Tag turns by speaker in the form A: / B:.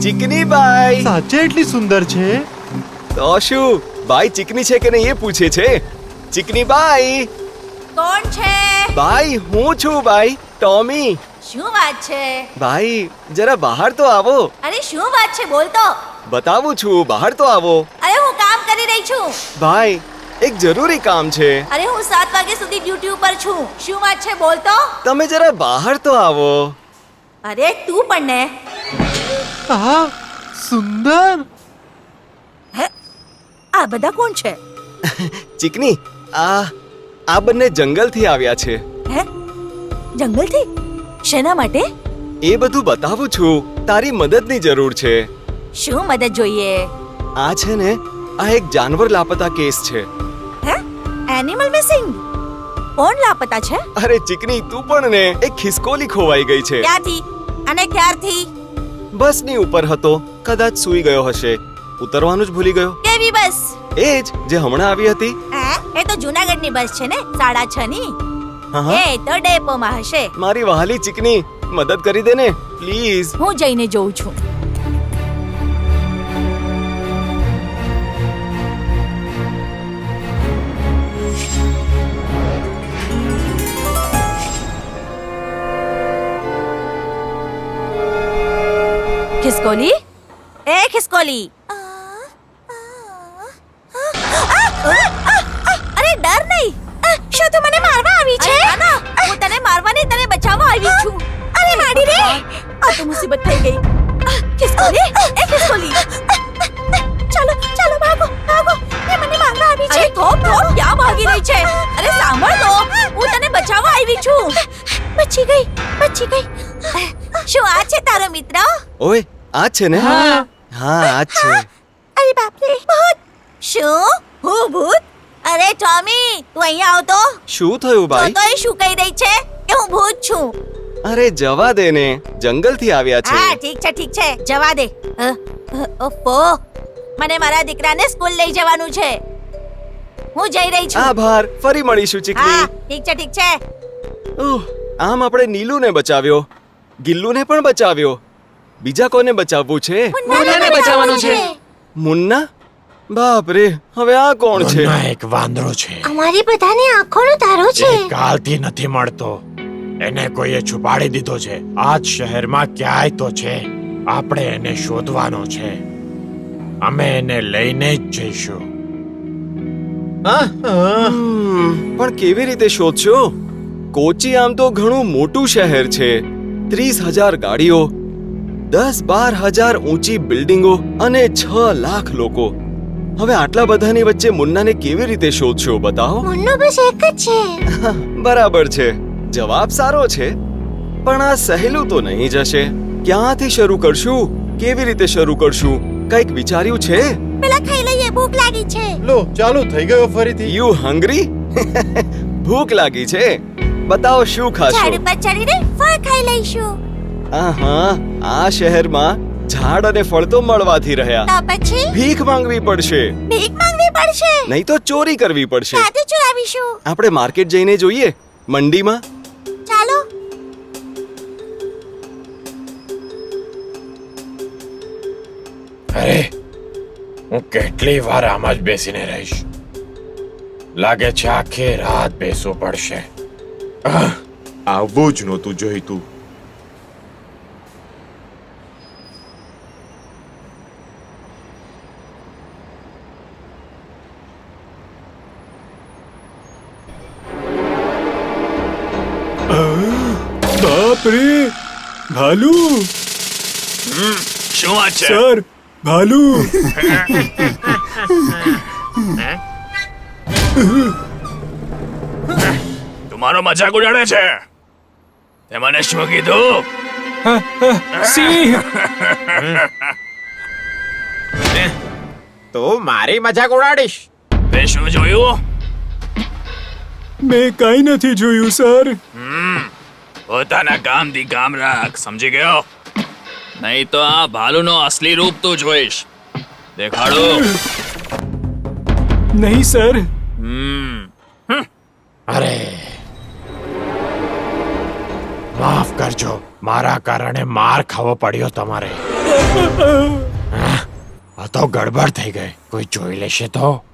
A: ચીકની બાઈ.
B: સાચે એટલી સુંદર છે?
A: તો શું બાઈ ચીકની છે કે નહીં એ પૂછે છે. ચીકની બાઈ.
C: કોણ છે?
A: બાઈ હું છું બાઈ, ટોમી.
C: શું વાત છે?
A: બાઈ જરા બહાર તો આવો.
C: અરે શું વાત છે, બોલ તો.
A: બતાવું છું, બહાર તો આવો.
C: અરે હું કામ કરી રહી છું.
A: બાઈ એક જરૂરી કામ છે.
C: અરે હું 7 વાગ્યા સુધી ડ્યુટી ઉપર છું. શું વાત છે, બોલ તો.
A: તમે જરા બહાર તો આવો.
C: અરે તું પણ ને.
B: હા, સુંદર.
C: હે, આ બધા કોણ છે?
A: ચીકની આ બંને જંગલથી આવ્યા છે.
C: હે, જંગલથી? શેના માટે?
A: એ બધું બતાવું છું. તારી મદદની જરૂર છે.
C: શું મદદ જોઈએ?
A: આ છે ને, આ એક જાનવર લાપતા કેસ છે.
C: હે, એનિમલ મિસિંગ? કોણ લાપતા છે?
A: અરે ચીકની તું પણ ને, એક ખિસકોલી ખોવાઈ ગઈ છે.
C: ક્યાંથી અને ક્યારથી?
A: બસની ઉપર હતો, કદાચ સૂઈ ગયો હશે. ઉતરવાનું જ ભૂલી ગયો.
C: કેવી બસ?
A: એ જ જે હમણાં આવી હતી.
C: એ તો જૂનાગઢની બસ છે ને, 6:30 ની.
A: હા હા,
C: એ તો ડેપોમાં હશે.
A: મારી વહાલી ચીકની મદદ કરી દે ને પ્લીઝ.
C: હું જઈને જોઉં છું. ખિસકોલી, એ ખિસકોલી. અરે ડર નહીં. શું તું મને મારવા આવી છે? ના, હું તને મારવા નહીં, તને બચાવવા આવી છું. અરે માડી રે, આ તો મુસીબત થઈ ગઈ. ખિસકોલી, એ ખિસકોલી. ચાલો ચાલો ભાગો ભાગો, એ મને મારવા આવી છે. થોપ થોપ ક્યાં ભાગી રહી છે? અરે સાંભળ તો, હું તને બચાવવા આવી છું. બચી ગઈ, બચી ગઈ. શું આ છે તારો મિત્ર?
A: ઓય આ જ છે ને? હા આ જ છે.
C: અરે બાપ રે, ભૂત. શું? હું ભૂત? અરે ટોમી, તું અહીંયા આવ તો.
A: શું થયું બાઈ?
C: તો એ શું કહી રહી છે કે હું ભૂત છું?
A: અરે જવા દે ને, જંગલથી આવ્યા છે.
C: હા ઠીક છે ઠીક છે, જવા દે. ઓફો, મને મારા દીકરાને સ્કૂલ લઈ જવાનું છે. હું જઈ રહી છું.
A: આભાર, ફરી મળીશું
C: હા
A: ચીકની.
C: ઠીક છે ઠીક છે.
A: આમ આપણે નીલુને બચાવ્યો, ગિલ્લુને પણ બચાવ્યો. બીજા કોને બચાવવું છે?
C: મુન્નાને બચાવવાનું છે.
A: મુન્ના? બાપ રે, હવે આ કોણ છે?
D: મુન્ના એક વાંદરો છે.
C: અમારી બધાની આંખોનો તારો
D: એ કાલથી નથી મળતો. એને કોઈએ છુપાડી દીધો છે. આ જ શહેરમાં ક્યાંય તો છે. આપણે એને શોધવાનો છે. અમે એને લઈને જ જઈશું.
A: પણ કેવી રીતે શોધશો? કોચી આમ તો ઘણું મોટું શહેર છે. 30,000 ગાડીઓ, 10-12 હજાર ઊંચી બિલ્ડિંગો અને 6 લાખ લોકો. હવે આટલા બધાની વચ્ચે મુન્નાને કેવી રીતે શોધશો બતાવો?
C: મુન્નો બસ એક જ છે.
A: બરાબર છે, જવાબ સારો છે. પણ આ સહેલું તો નહીં જશે. ક્યાંથી શરૂ કરશું? કેવી રીતે શરૂ કરશું? કંઈક વિચાર્યું છે?
C: પેલા ખાઈ લઈએ, ભૂખ લાગી છે.
B: લો ચાલુ થઈ ગયો ફરીથી.
A: You hungry? ભૂખ લાગી છે? બતાવો શું ખાશો?
C: ઝાડ પર ચડીને ફળ ખાઈ લઈશું.
A: આહા, આ શહેરમાં ઝાડ અને ફળ તો મળવાથી રહ્યા.
C: તો પછી
A: ભીખ માંગવી પડશે.
C: ભીખ માંગવી પડશે.
A: નહીં તો ચોરી કરવી પડશે.
C: ક્યાંથી ચુરાવીશું?
A: આપણે માર્કેટ જઈને જોઈએ, મંડીમાં.
C: ચાલો.
D: અરે, હું કેટલી વાર આમ જ બેસીને રહીશ. લાગે છે આખી રાત બેસવું પડશે.
E: આવવું જ નહોતું જોઈતું.
F: બાપ રે, ભાલુ.
D: શું વાત છે?
F: સર, ભાલુ.
D: તું મારો મજાક ઉડાડે છે? તે મને શું કીધું?
F: સિંહ.
B: તો મારી મજાક ઉડાડીશ?
D: તે શું જોયું?
F: મેં કાંઈ નથી જોયું સર.
D: પોતાના કામથી કામ રાખ, સમજી ગયો? નહીં તો આ ભાલુનો અસલી રૂપ તું જોઈશ. દેખાડો.
F: નહીં સર.
D: અરે, માફ કરજો, મારા કારણે માર ખાવો પડ્યો તમારે. આ તો ગડબડ થઈ ગઈ. કોઈ જોઈ લેશે તો.